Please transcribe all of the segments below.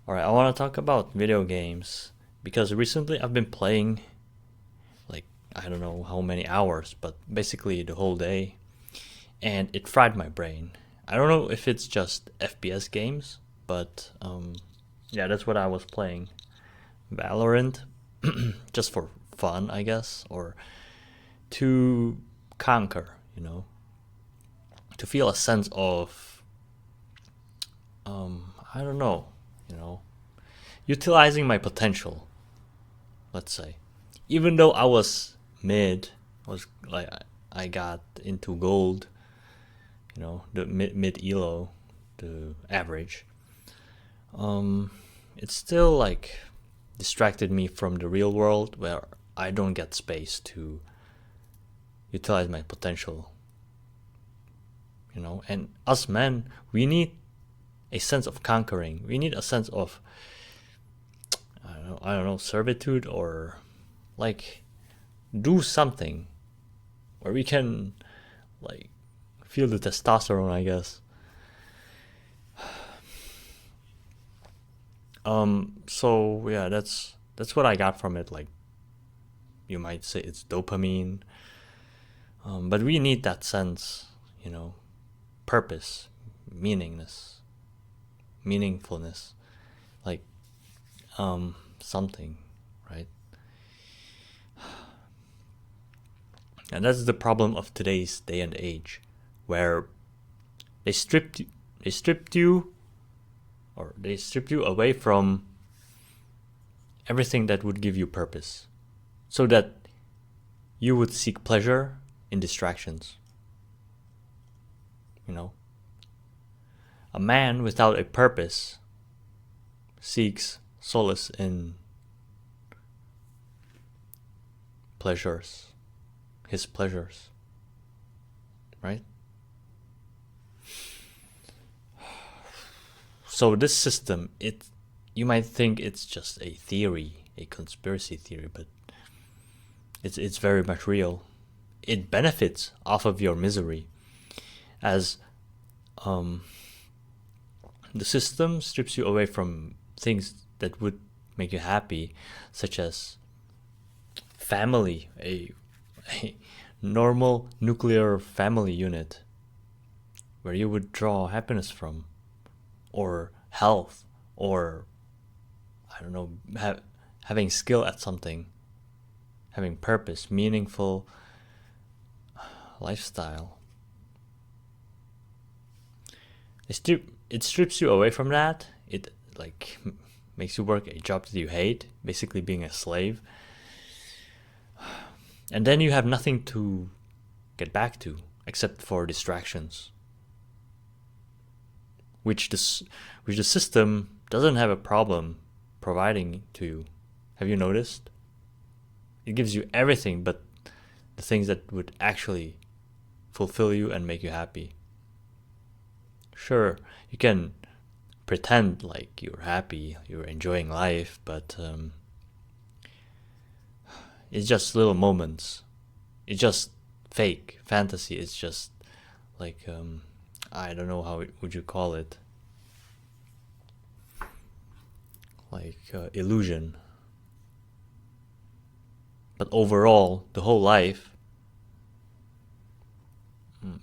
Alright, I want to talk about video games because recently I've been playing like I don't know how many hours, but basically the whole day, and it fried my brain. I don't know if it's just FPS games, but yeah, that's what I was playing. Valorant, just for fun, I guess, or to conquer, to feel a sense of, I don't know, you know, utilizing my potential, let's say. Even though I was mid, was like I got into gold, the mid elo, the average. It's still like distracted me from the real world where I don't get space to utilize my potential. And us men, we need a sense of conquering. We need a sense of I don't know, servitude, or like do something where we can like feel the testosterone, I guess. So yeah, that's what I got from it. Like, you might say it's dopamine, but we need that sense, purpose, meaningness, meaningfulness, like something, right? And that's the problem of today's day and age, where they stripped they stripped you they stripped you away from everything that would give you purpose, so that you would seek pleasure in distractions. You know, a man without a purpose seeks solace in pleasures, his pleasures, right? So this system, you might think it's just a theory, a conspiracy theory, but it's very much real. It benefits off of your misery, as the system strips you away from things that would make you happy, such as family, a normal nuclear family unit where you would draw happiness from, or health, or I don't know, having skill at something, having purpose, meaningful lifestyle. It strips you away from that. It like makes you work a job that you hate, basically being a slave. And then you have nothing to get back to except for distractions, which the system doesn't have a problem providing to you. Have you noticed? It gives you everything but the things that would actually fulfill you and make you happy. Sure, you can pretend like you're happy, you're enjoying life, but it's just little moments. It's just fake fantasy. It's just like I don't know would you call it, like illusion. But overall, the whole life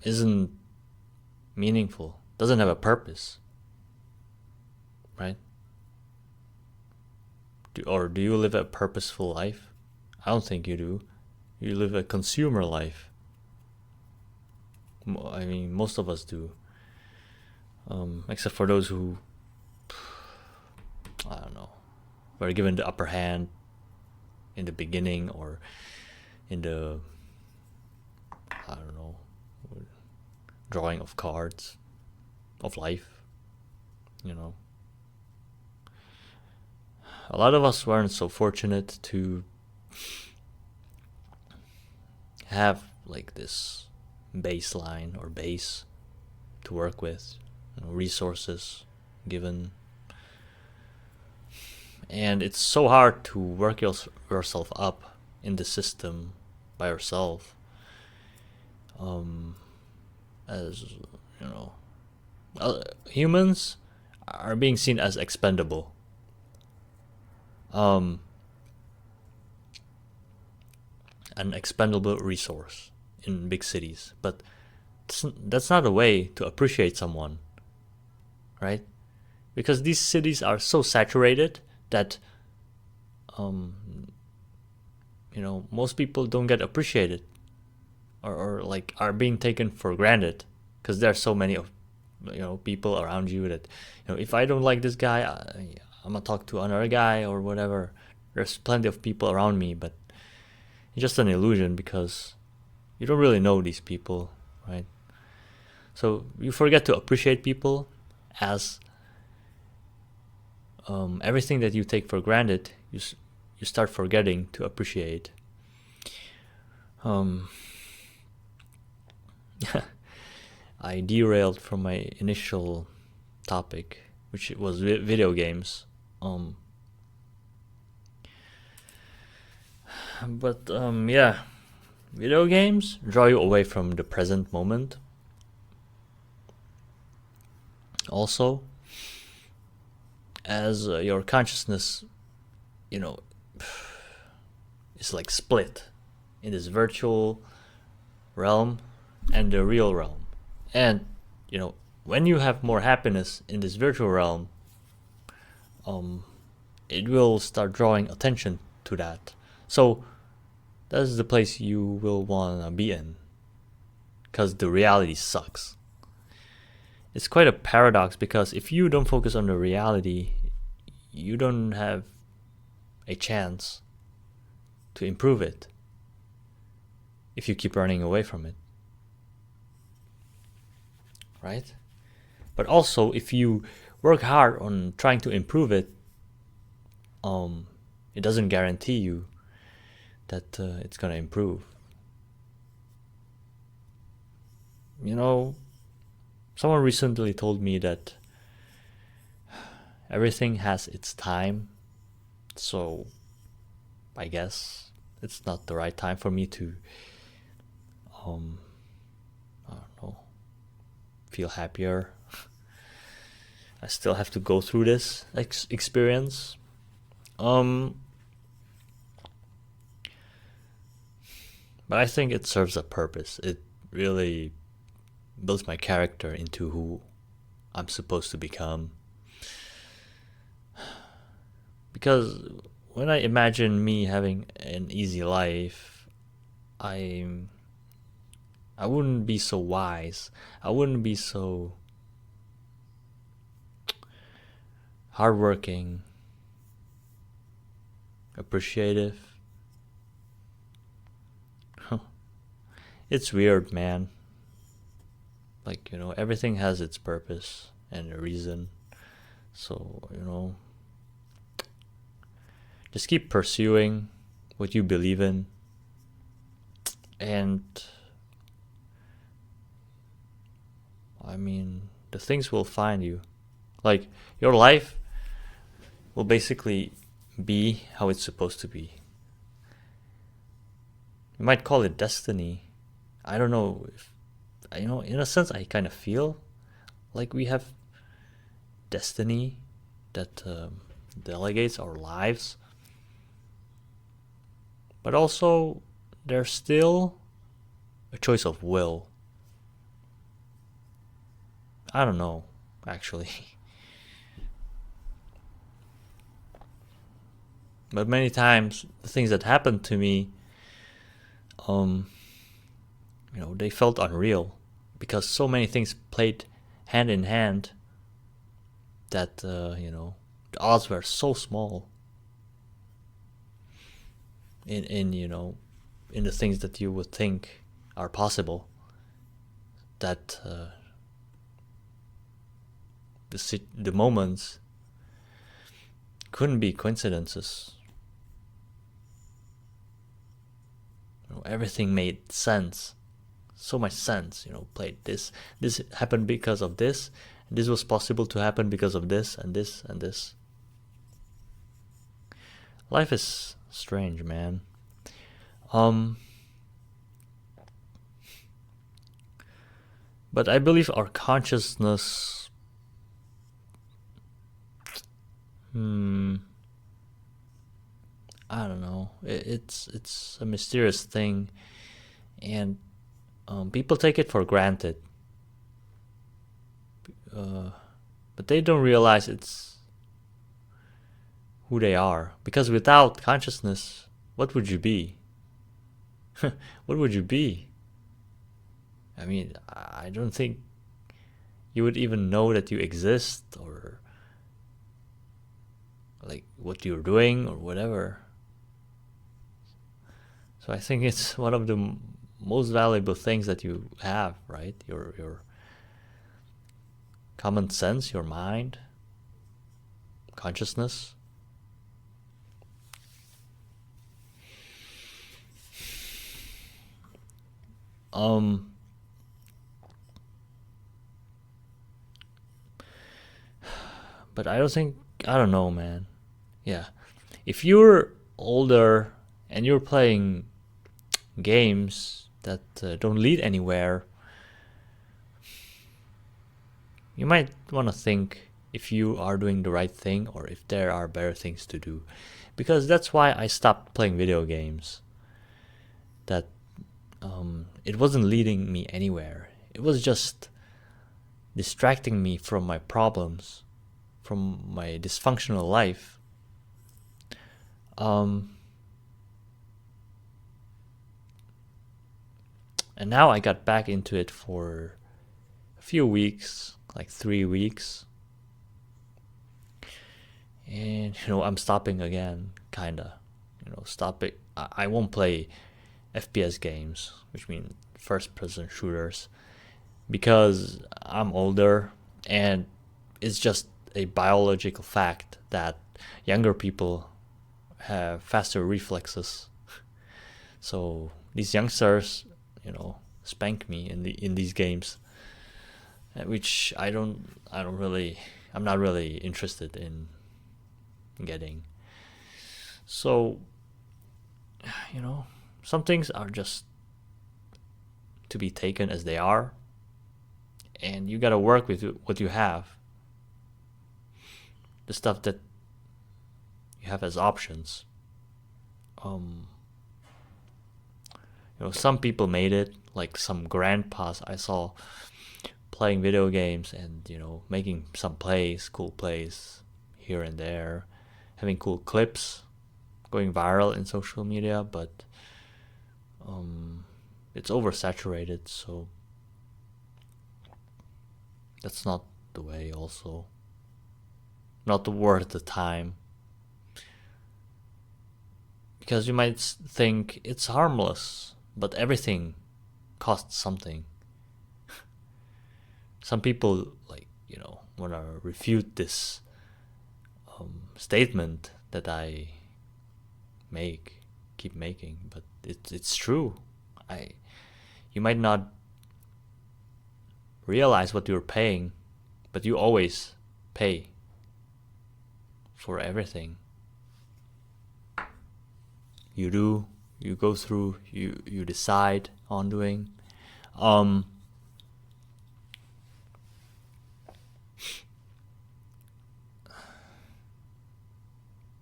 isn't meaningful. Doesn't have a purpose, right? Do you live a purposeful life? I don't think you do. You live a consumer life. I mean, most of us do, except for those who, I don't know, were given the upper hand in the beginning, or in the, I don't know, drawing of cards of life. A lot of us weren't so fortunate to have like this baseline or base to work with, resources given. And it's so hard to work yourself up in the system by yourself. As you know, humans are being seen as expendable. um, an expendable resource in big cities, but that's not a way to appreciate someone, right? Because these cities are so saturated that um, most people don't get appreciated, or like are being taken for granted, because there are so many of people around you that if I don't like this guy, I'm gonna talk to another guy or whatever. There's plenty of people around me, but it's just an illusion because you don't really know these people, right? So you forget to appreciate people, as everything that you take for granted, you start forgetting to appreciate. I derailed from my initial topic, which was video games. But yeah, video games draw you away from the present moment. Also, as your consciousness, is like split in this virtual realm and the real realm. And when you have more happiness in this virtual realm, it will start drawing attention to that. So that's the place you will want to be in, because the reality sucks. It's quite a paradox, because if you don't focus on the reality, you don't have a chance to improve it if you keep running away from it, right? But also, if you work hard on trying to improve it, it doesn't guarantee you that it's gonna improve. Someone recently told me that everything has its time, so I guess it's not the right time for me to I don't know, feel happier. I still have to go through this experience. But I think it serves a purpose. It really builds my character into who I'm supposed to become. Because when I imagine me having an easy life, I wouldn't be so wise. I wouldn't be so hardworking, appreciative. It's weird, man. Like, everything has its purpose and a reason. So, just keep pursuing what you believe in. And I mean, the things will find you. Like, your life will basically be how it's supposed to be. You might call it destiny. I don't know if, in a sense, I kind of feel like we have destiny that delegates our lives. But also, there's still a choice of will. I don't know, actually. But many times, the things that happened to me, they felt unreal, because so many things played hand in hand that, the odds were so small in the things that you would think are possible, that the moments couldn't be coincidences. Everything made sense, so much sense. Played this happened because of this, and this was possible to happen because of this and this and this. Life is strange, man. But I believe our consciousness I don't know. It's a mysterious thing, and people take it for granted, but they don't realize it's who they are. Because without consciousness, what would you be? What would you be? I mean, I don't think you would even know that you exist, or like what you're doing or whatever. So I think it's one of the most valuable things that you have, right? Your common sense, your mind, consciousness. Um but I don't know, man. Yeah. If you're older and you're playing games that don't lead anywhere, you might want to think if you are doing the right thing or if there are better things to do. Because that's why I stopped playing video games. That it wasn't leading me anywhere. It was just distracting me from my problems, from my dysfunctional life. And now I got back into it for a few weeks, like 3 weeks. And, I'm stopping again, kinda. Stop it. I won't play FPS games, which mean first person shooters, because I'm older and it's just a biological fact that younger people have faster reflexes. So these youngsters, spank me in these games, which I'm not really interested in getting. So, some things are just to be taken as they are, and you gotta work with what you have, the stuff that you have as options. Some people made it, like some grandpas I saw playing video games and making some cool plays here and there, having cool clips going viral in social media, but it's oversaturated, so that's not the way. Also, not worth the time, because you might think it's harmless, but everything costs something. Some people want to refute this statement that I keep making, but it's true. You might not realize what you're paying, but you always pay for everything. You go through, you decide on doing.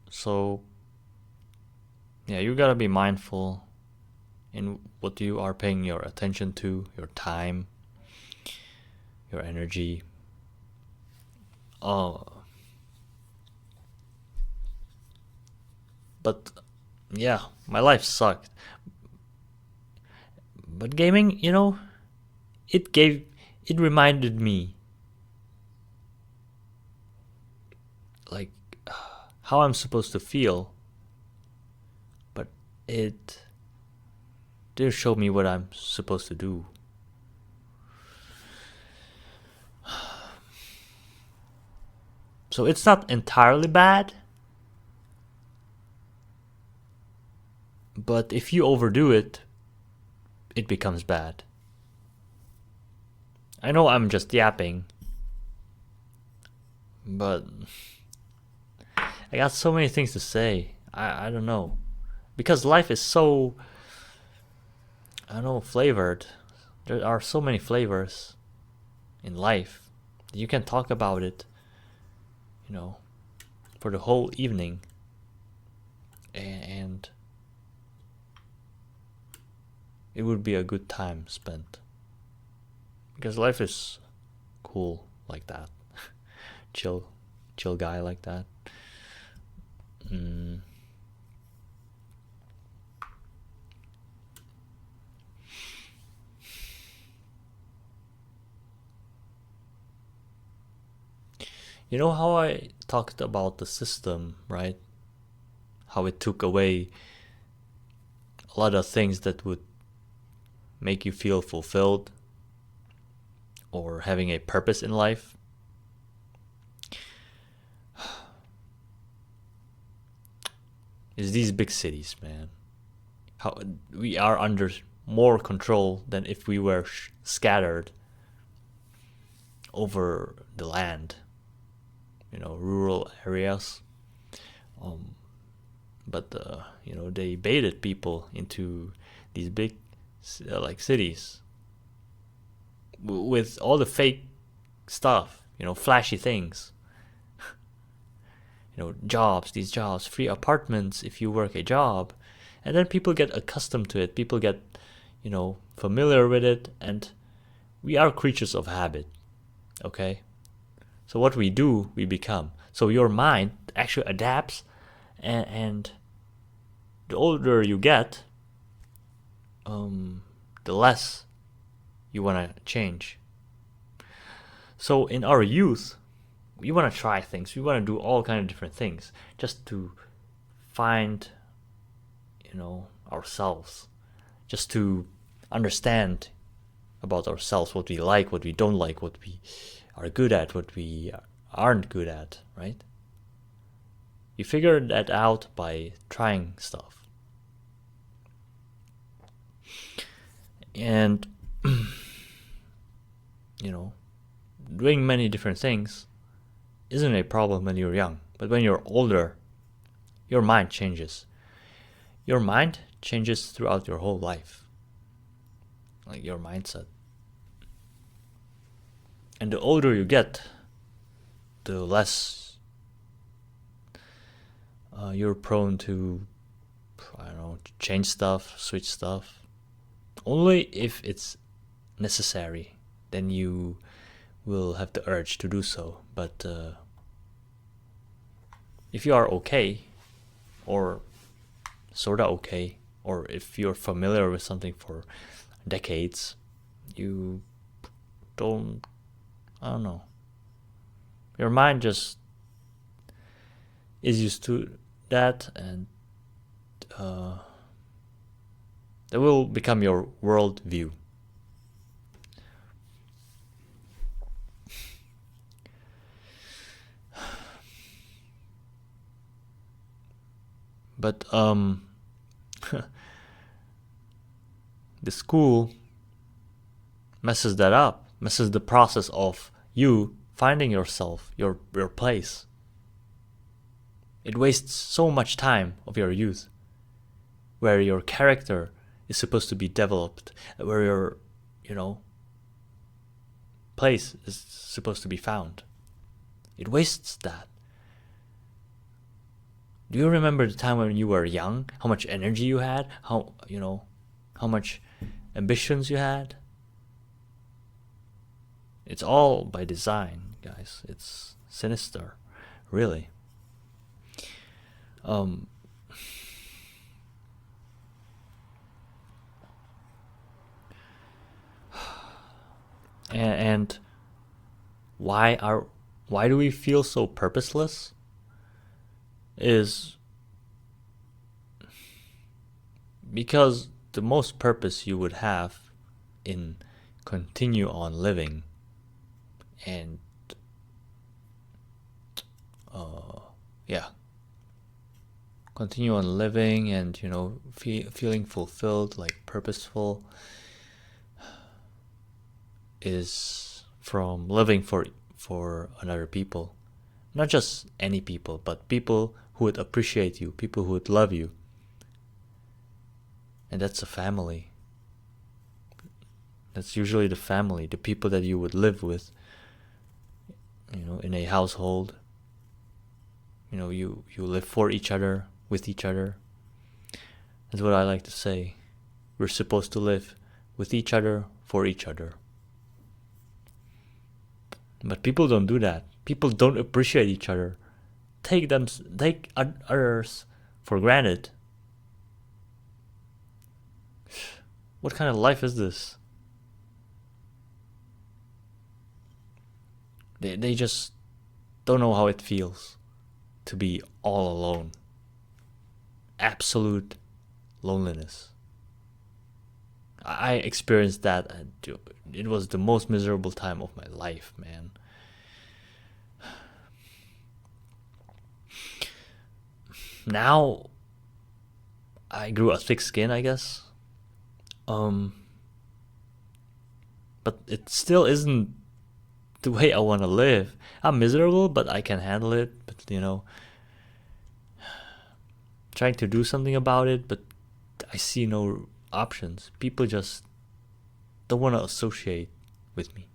So yeah, you gotta be mindful in what you are paying your attention to, your time, your energy. But yeah, my life sucked. But gaming, it reminded me like how I'm supposed to feel, but it didn't show me what I'm supposed to do. So it's not entirely bad, but if you overdo it, it becomes bad. I know I'm just yapping, but I got so many things to say. I don't know. Because life is so, flavored. There are so many flavors in life. You can talk about it, for the whole evening. and it would be a good time spent, because life is cool like that. chill guy like that. mm. You know how I talked about the system, right? How it took away a lot of things that would make you feel fulfilled or having a purpose in life. Is these big cities, man. How we are under more control than if we were scattered over the land, rural areas. But they baited people into these big like cities with all the fake stuff, flashy things. These jobs, free apartments if you work a job. And then people get accustomed to it. People get, familiar with it. And we are creatures of habit, okay? So what we do, we become. So your mind actually adapts, and the older you get, the less you want to change. So in our youth, we want to try things. We want to do all kind of different things just to find, ourselves, just to understand about ourselves, what we like, what we don't like, what we are good at, what we aren't good at, right? You figure that out by trying stuff. And, doing many different things isn't a problem when you're young. But when you're older, your mind changes. Your mind changes throughout your whole life. Like your mindset. And the older you get, the less you're prone to, change stuff, switch stuff. Only if it's necessary, then you will have the urge to do so. But if you are okay, or sorta okay, or if you're familiar with something for decades, you don't, I don't know, your mind just is used to that, and that will become your world view. But the school messes that up, messes the process of you finding yourself, your place. It wastes so much time of your youth, where your character is supposed to be developed, where your, place is supposed to be found. It wastes that. Do you remember the time when you were young? How much energy you had? How much ambitions you had? It's all by design, guys. It's sinister, really. And why do we feel so purposeless? Is because the most purpose you would have in continue on living and continue on living and feeling fulfilled, like purposeful, is from living for another people. Not just any people, but people who would appreciate you, people who would love you. And that's a family. That's usually the family, the people that you would live with, in a household. You live for each other, with each other, That's what I like to say. We're supposed to live with each other, for each other. But people don't do that. People don't appreciate each other. Take others for granted. What kind of life is this? They just don't know how it feels to be all alone. Absolute loneliness. I experienced that. It was the most miserable time of my life, man. Now I grew a thick skin, I guess. But it still isn't the way I want to live. I'm miserable, but I can handle it. But trying to do something about it, but I see no options. People just don't want to associate with me.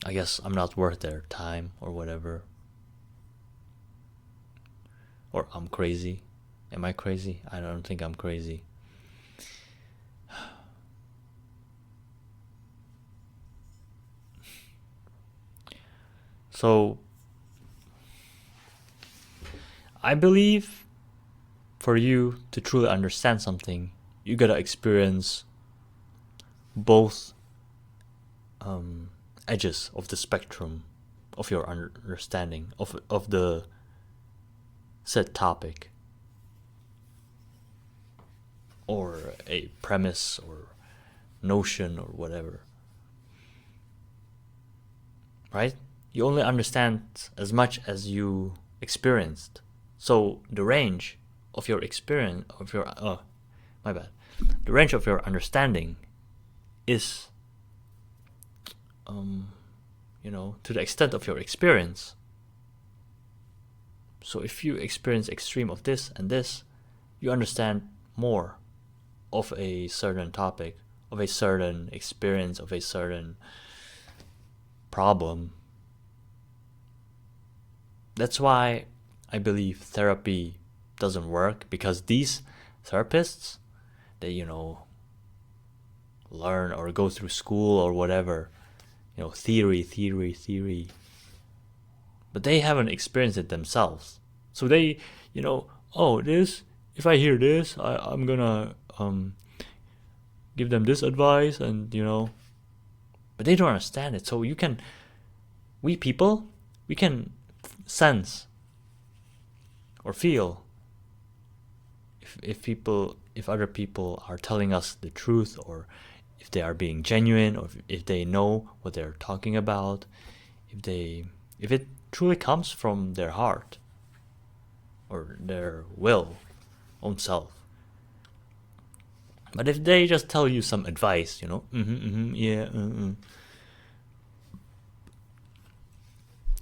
I guess I'm not worth their time or whatever. Or I'm crazy. Am I crazy? I don't think I'm crazy. So, I believe for you to truly understand something, you gotta experience both edges of the spectrum of your understanding of the said topic or a premise or notion or whatever. Right? You only understand as much as you experienced. So the range of your experience, the range of your understanding is, to the extent of your experience. So if you experience extreme of this and this, you understand more of a certain topic, of a certain experience, of a certain problem. That's why I believe therapy doesn't work, because these therapists, they, learn or go through school or whatever, theory. But they haven't experienced it themselves. So they, this, if I hear this, I'm gonna give them this advice and, but they don't understand it. So we people, we can sense or feel if other people are telling us the truth, or if they are being genuine, or if they know what they're talking about, if it truly comes from their heart or their own self. But if they just tell you some advice,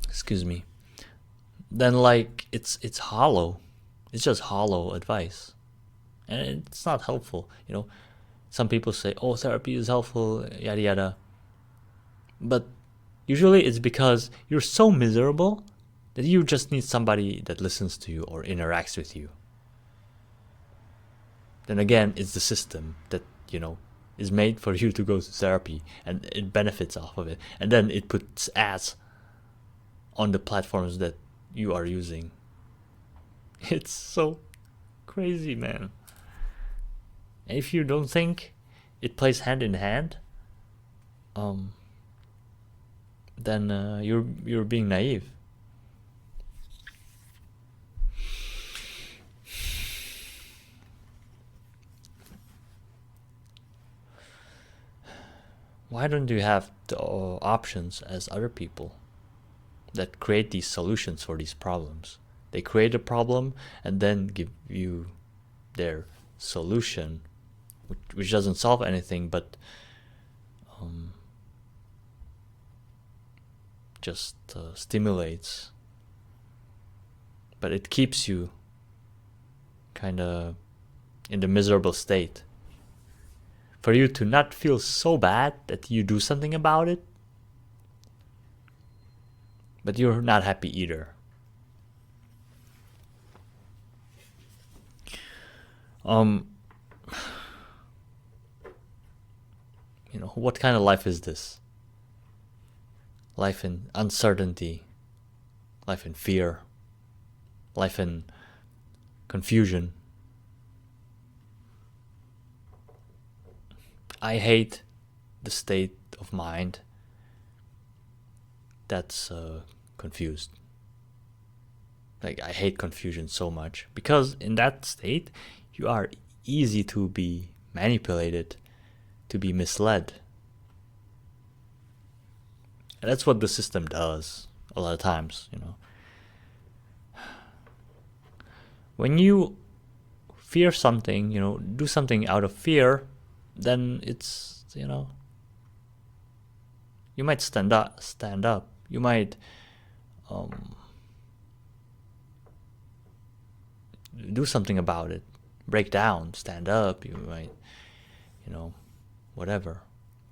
excuse me, then it's hollow. It's just hollow advice, and it's not helpful. Some people say, "Oh, therapy is helpful," yada yada. But usually it's because you're so miserable that you just need somebody that listens to you or interacts with you. Then again, it's the system that, is made for you to go to therapy, and it benefits off of it. And then it puts ads on the platforms that you are using. It's so crazy, man. And if you don't think it plays hand in hand, then you're being naive. Why don't you have the options as other people that create these solutions for these problems? They create a problem and then give you their solution, which doesn't solve anything, but just stimulates. But it keeps you kind of in the miserable state. For you to not feel so bad that you do something about it, but you're not happy either. Um, what kind of life is this? Life in uncertainty, life in fear, life in confusion. I hate the state of mind that's confused. Like, I hate confusion so much because in that state, you are easy to be manipulated, to be misled. And that's what the system does a lot of times, When you fear something, do something out of fear, then it's, you might stand up. You might do something about it. Break down, stand up, you might, whatever.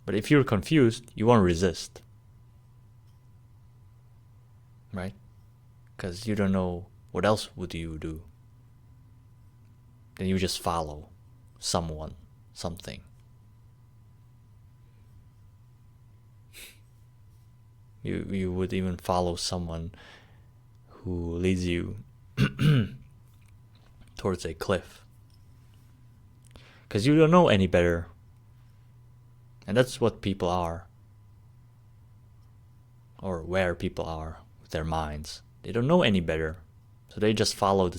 But if you're confused, you won't resist. Right? Because you don't know what else would you do. Then you just follow someone, something. You would even follow someone who leads you towards a cliff. Because you don't know any better. And that's what people are. Or where people are with their minds. They don't know any better. So they just follow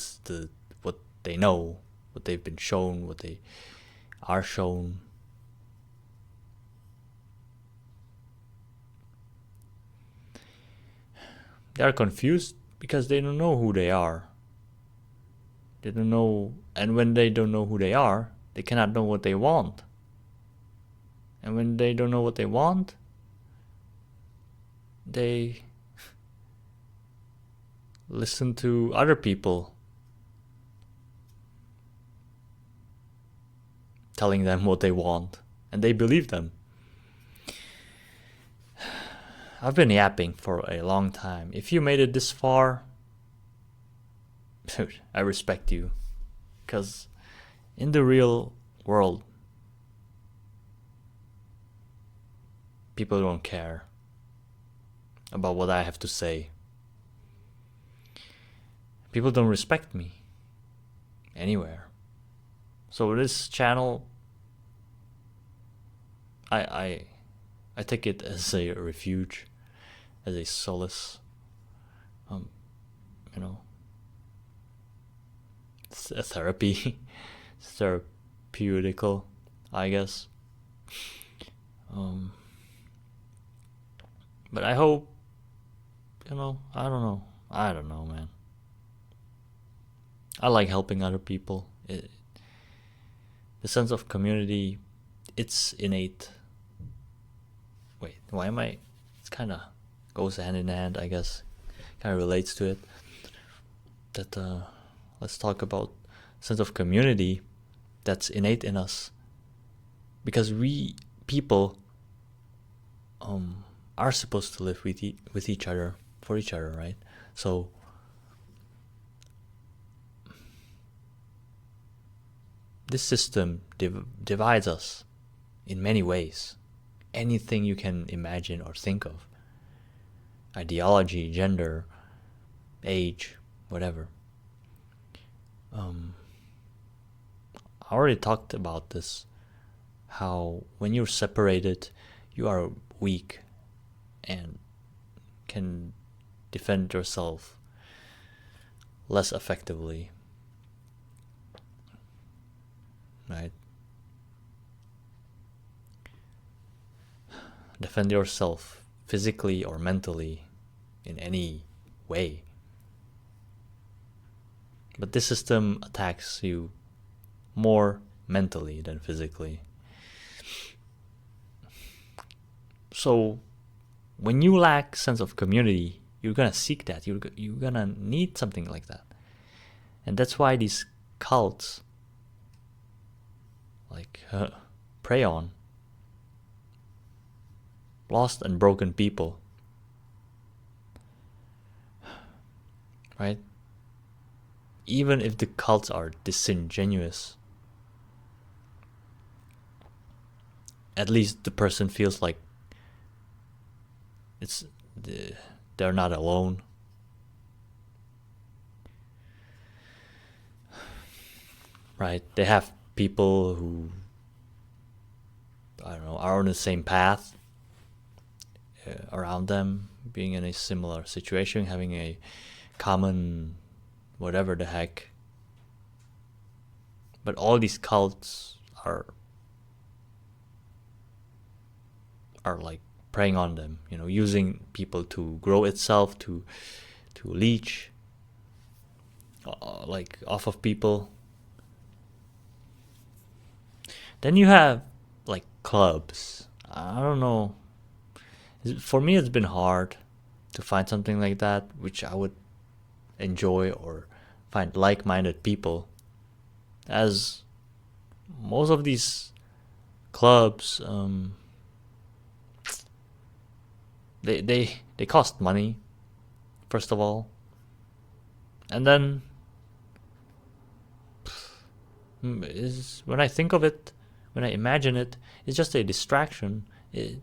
what they know, what they've been shown, what they are shown. They are confused because they don't know who they are. They don't know, and when they don't know who they are, they cannot know what they want. And when they don't know what they want, they listen to other people telling them what they want, and they believe them. I've been yapping for a long time. If you made it this far, dude, I respect you. Because in the real world, people don't care about what I have to say. People don't respect me anywhere. So this channel, I take it as a refuge, as a solace. It's a therapy. It's therapeutical, I guess. But I hope, I don't know, man. I like helping other people. The sense of community, it's innate. Wait, why am I? It's kind of goes hand in hand, I guess. Kind of relates to it. That let's talk about sense of community that's innate in us. Because we people are supposed to live with each other, for each other, right? So this system divides us in many ways. Anything you can imagine or think of. Ideology, gender, age, whatever. I already talked about this. How when you're separated, you are weak and can defend yourself less effectively. Right? Defend yourself physically or mentally in any way. But this system attacks you more mentally than physically. So when you lack sense of community, you're gonna seek that. You're gonna need something like that. And that's why these cults prey on lost and broken people. Right? Even if the cults are disingenuous, at least the person feels like it's they're not alone. Right? They have people who, I don't know, are on the same path around them, being in a similar situation, having a common whatever the heck. But all these cults are like preying on them, using people to grow itself, to leech like off of people. Then you have like clubs. I don't know. For me, it's been hard to find something like that which I would enjoy or find like-minded people, as most of these clubs they cost money, first of all, and then when I think of it, when I imagine it, it's just a distraction.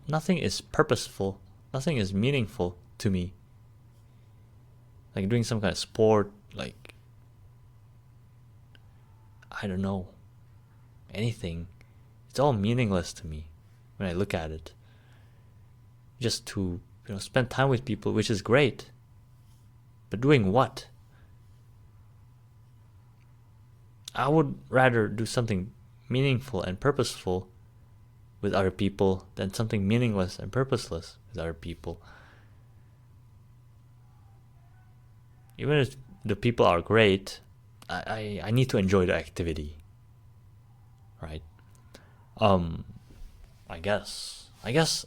Nothing is purposeful, nothing is meaningful to me. Like doing some kind of sport, like, I don't know, anything. It's all meaningless to me when I look at it. Just to spend time with people, which is great, but doing what? I would rather do something meaningful and purposeful with other people than something meaningless and purposeless with other people. Even if the people are great, I need to enjoy the activity, right? I guess I guess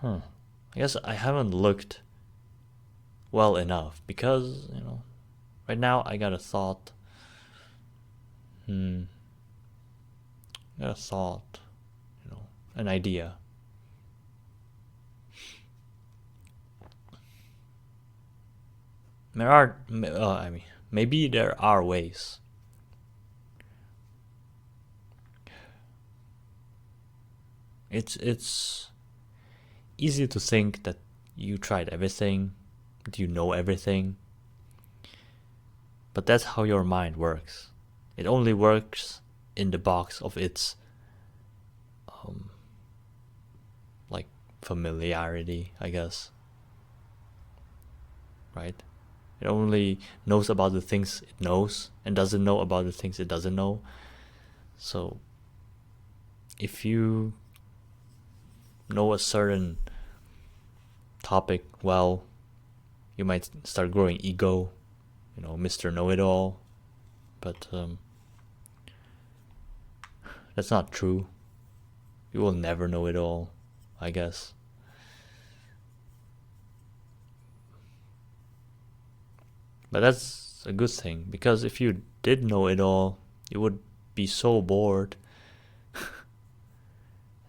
I haven't looked well enough, because right now I got a thought. An idea. Maybe there are ways. It's easy to think that you tried everything, that you know everything, but that's how your mind works. It only works in the box of its like familiarity, I guess. Right? It only knows about the things it knows and doesn't know about the things it doesn't know. So if you know a certain topic well, you might start growing ego, Mr. Know-it-all. But that's not true. You will never know it all, I guess. But that's a good thing, because if you did know it all, you would be so bored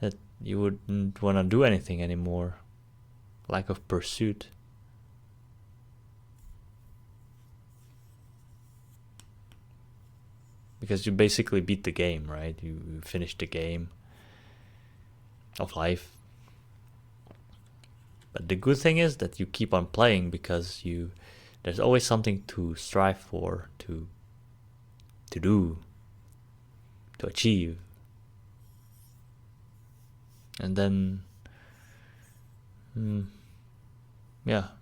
that you wouldn't want to do anything anymore. Lack of pursuit. Because you basically beat the game, right? You finished the game of life. But the good thing is that you keep on playing, because there's always something to strive for, to do, to achieve. And then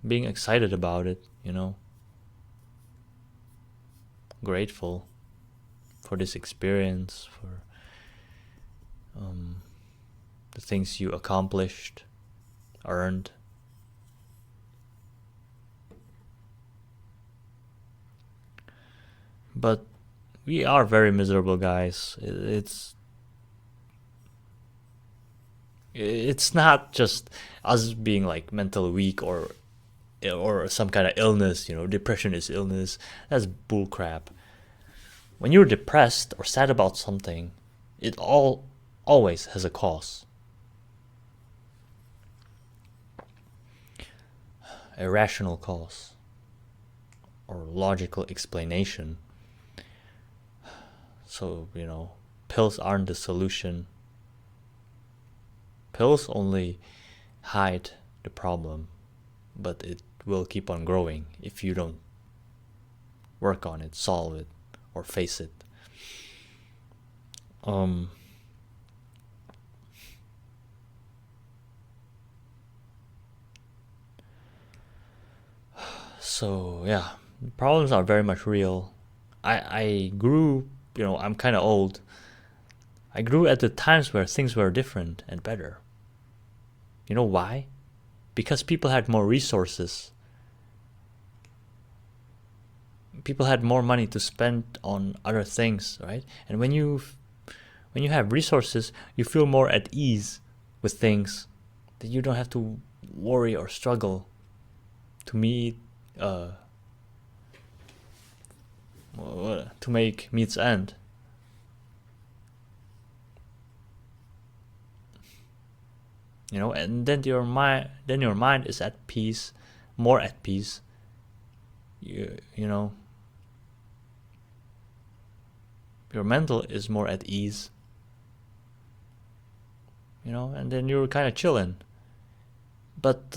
being excited about it, grateful for this experience, for the things you accomplished, earned. But we are very miserable, guys. It's not just us being like mentally weak or some kind of illness. Depression is illness. That's bullcrap. When you're depressed or sad about something, it always has a cause. A rational cause or logical explanation. So, pills aren't the solution. Pills only hide the problem, but it will keep on growing if you don't work on it, solve it, or face it. So yeah, problems are very much real. I grew, I'm kind of old. I grew at the times where things were different and better. You know why? Because people had more resources. People had more money to spend on other things, right? And when you have resources, you feel more at ease with things, that you don't have to worry or struggle to meet to make meets end. And then your mind is at peace, more at peace. You know, your mental is more at ease. And then you're kind of chilling. But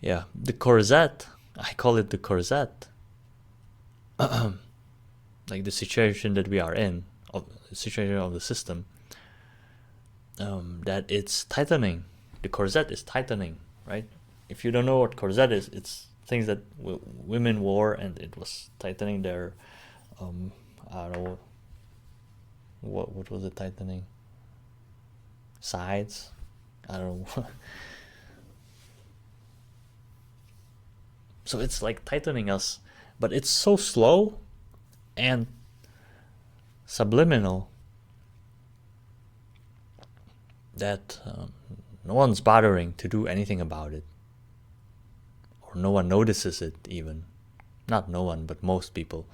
yeah, the corset, I call it the corset. Like the situation that we are in, of the situation of the system, that it's tightening. The corset is tightening, right? If you don't know what corset is, it's things that women wore, and it was tightening their, I don't know, what was it tightening? Sides? I don't know. So it's like tightening us, but it's so slow and subliminal that no one's bothering to do anything about it, or no one notices it even. Not no one, but most people.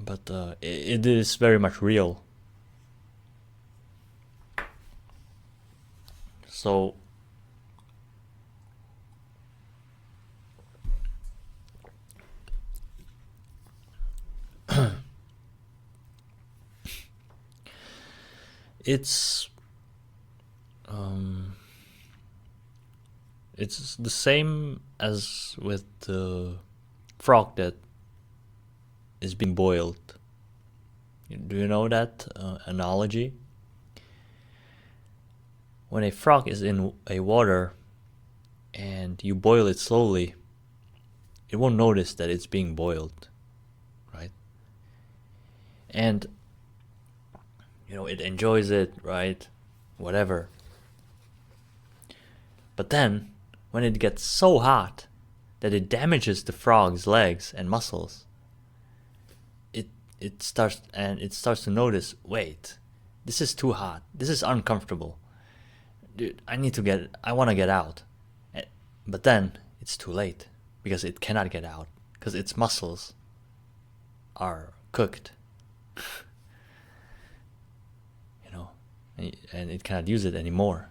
But it is very much real. So it's the same as with the frog that is being boiled. Do you know that analogy? When a frog is in a water and you boil it slowly, it won't notice that it's being boiled, right? And it enjoys it, right? Whatever. But then, when it gets so hot that it damages the frog's legs and muscles, it starts to notice, wait, this is too hot. This is uncomfortable. Dude, I want to get out. But then it's too late, because it cannot get out, because its muscles are cooked. And it cannot use it anymore.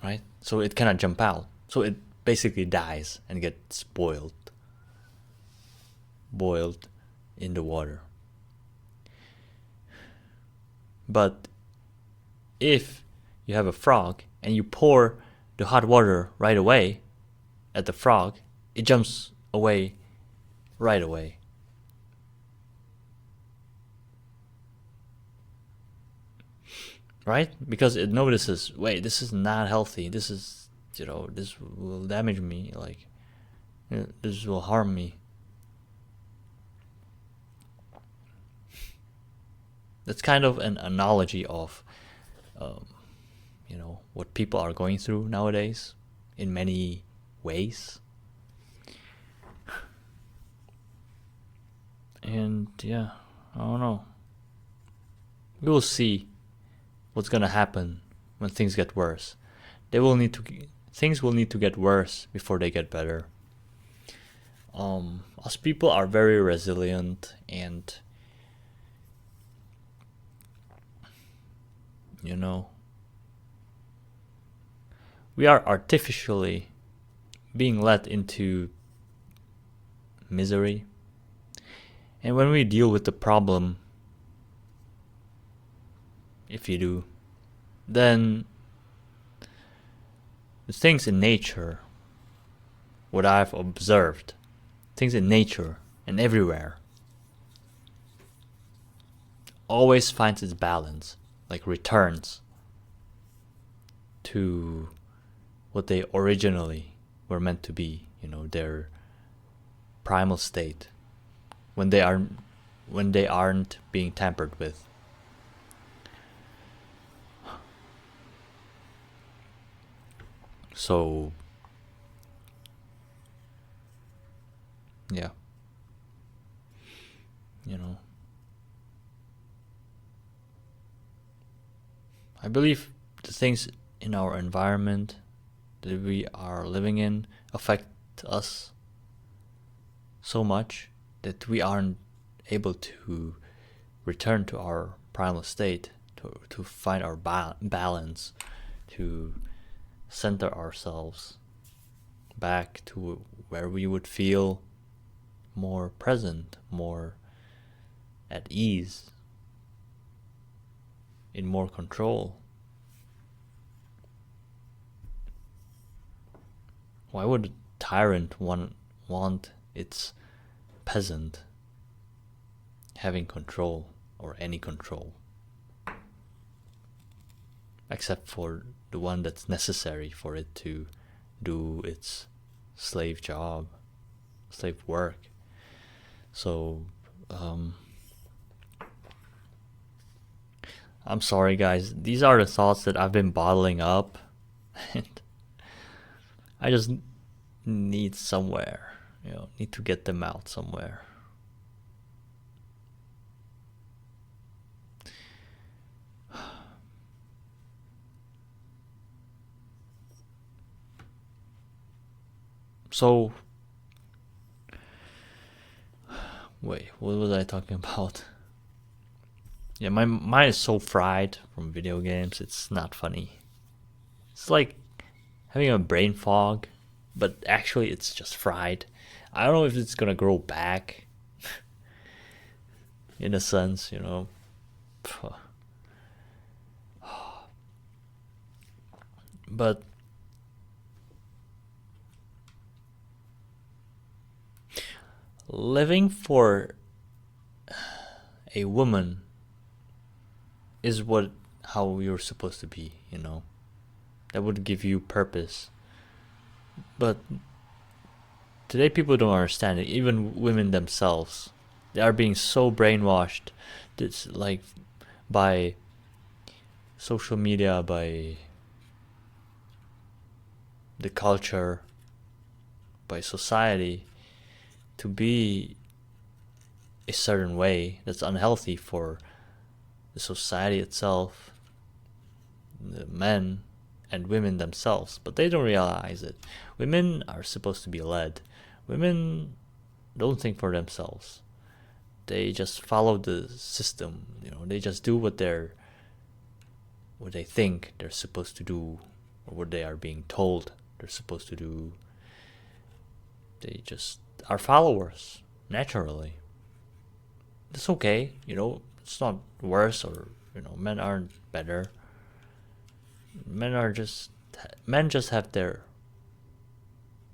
Right? So it cannot jump out. So it basically dies and gets boiled in the water. But if you have a frog and you pour the hot water right away at the frog, it jumps away right away. Right? Because it notices, wait, this is not healthy. This is, this will damage me. Like, this will harm me. That's kind of an analogy of, what people are going through nowadays in many ways. And yeah, I don't know. We will see what's gonna happen when things get worse. Things will need to get worse before they get better. Us people are very resilient, and we are artificially being led into misery. And when we deal with the problem, if you do, then the things in nature, what I've observed, things in nature and everywhere, always finds its balance, like returns to what they originally were meant to be, their primal state, when they aren't being tampered with. So yeah, I believe the things in our environment that we are living in affect us so much that we aren't able to return to our primal state, to find our balance, to center ourselves back to where we would feel more present, more at ease, in more control. Why would a tyrant want its peasant having control, or any control, except for the one that's necessary for it to do its slave job, slave work? So I'm sorry guys, these are the thoughts that I've been bottling up and I just need somewhere, need to get them out somewhere. So, wait, what was I talking about? Yeah, my mind is so fried from video games, it's not funny. It's like having a brain fog, but actually it's just fried. I don't know if it's gonna grow back, in a sense, But living for a woman is how you're supposed to be, that would give you purpose. But today people don't understand it, even women themselves. They are being so brainwashed, it's like by social media, by the culture, by society, to be a certain way that's unhealthy for the society itself, the men and women themselves. But they don't realize it. Women are supposed to be led. Women don't think for themselves. They just follow the system. They just do what they think they're supposed to do, or what they are being told they're supposed to do. They just are followers naturally. It's okay, it's not worse, or men aren't better. Men just have their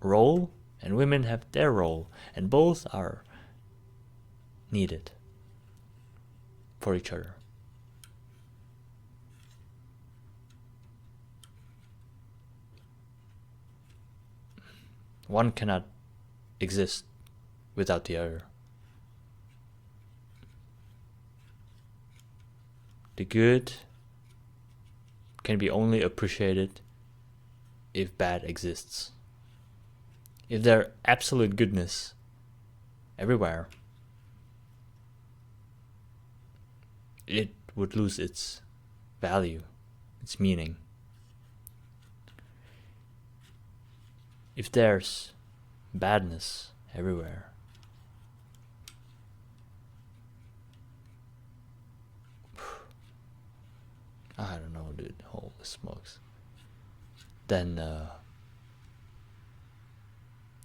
role, and women have their role, and both are needed for each other. One cannot exist without the other. The good can be only appreciated if bad exists. If there's absolute goodness everywhere, it would lose its value, its meaning. If there's badness everywhere, I don't know, dude. Holy smokes. then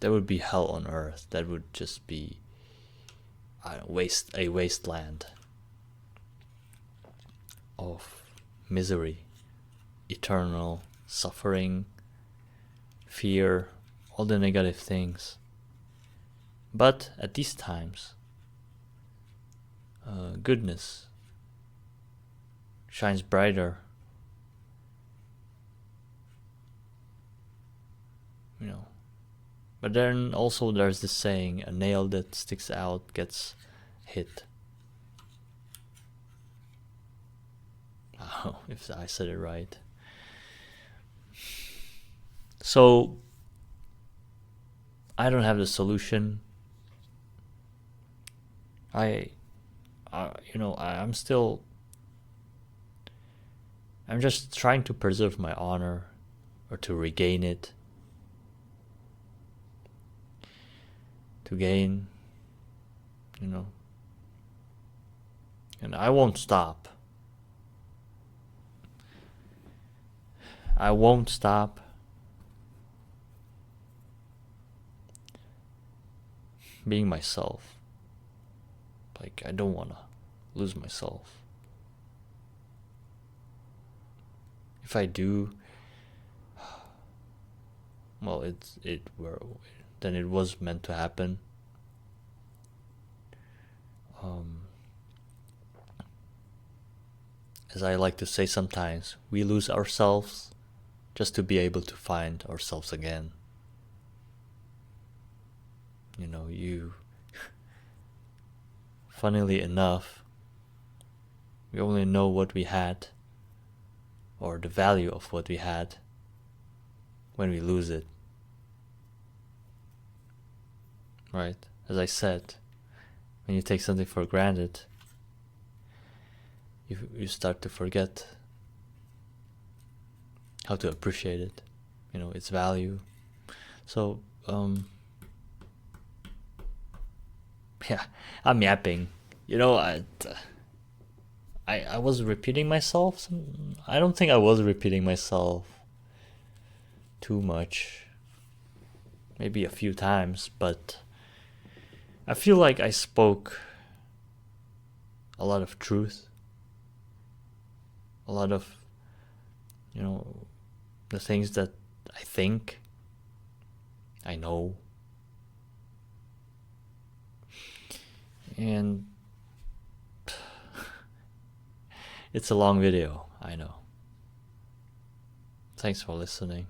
there would be hell on earth. That would just be a wasteland of misery, eternal suffering, fear, all the negative things. But at these times, goodness shines brighter. But then also there's this saying, a nail that sticks out gets hit. Oh, if I said it right. So I don't have the solution. I'm just trying to preserve my honor, or to regain it, to gain, and I won't stop. I won't stop being myself. Like, I don't want to lose myself. If I do, well, then it was meant to happen. As I like to say sometimes, we lose ourselves just to be able to find ourselves again. Funnily enough, we only know what we had, or the value of what we had, when we lose it. Right? As I said, when you take something for granted, you start to forget how to appreciate it, its value. So, yeah, I'm yapping. I was repeating myself. I don't think I was repeating myself too much. Maybe a few times, but I feel like I spoke a lot of truth. A lot of, the things that I think, I know. And it's a long video, I know. Thanks for listening.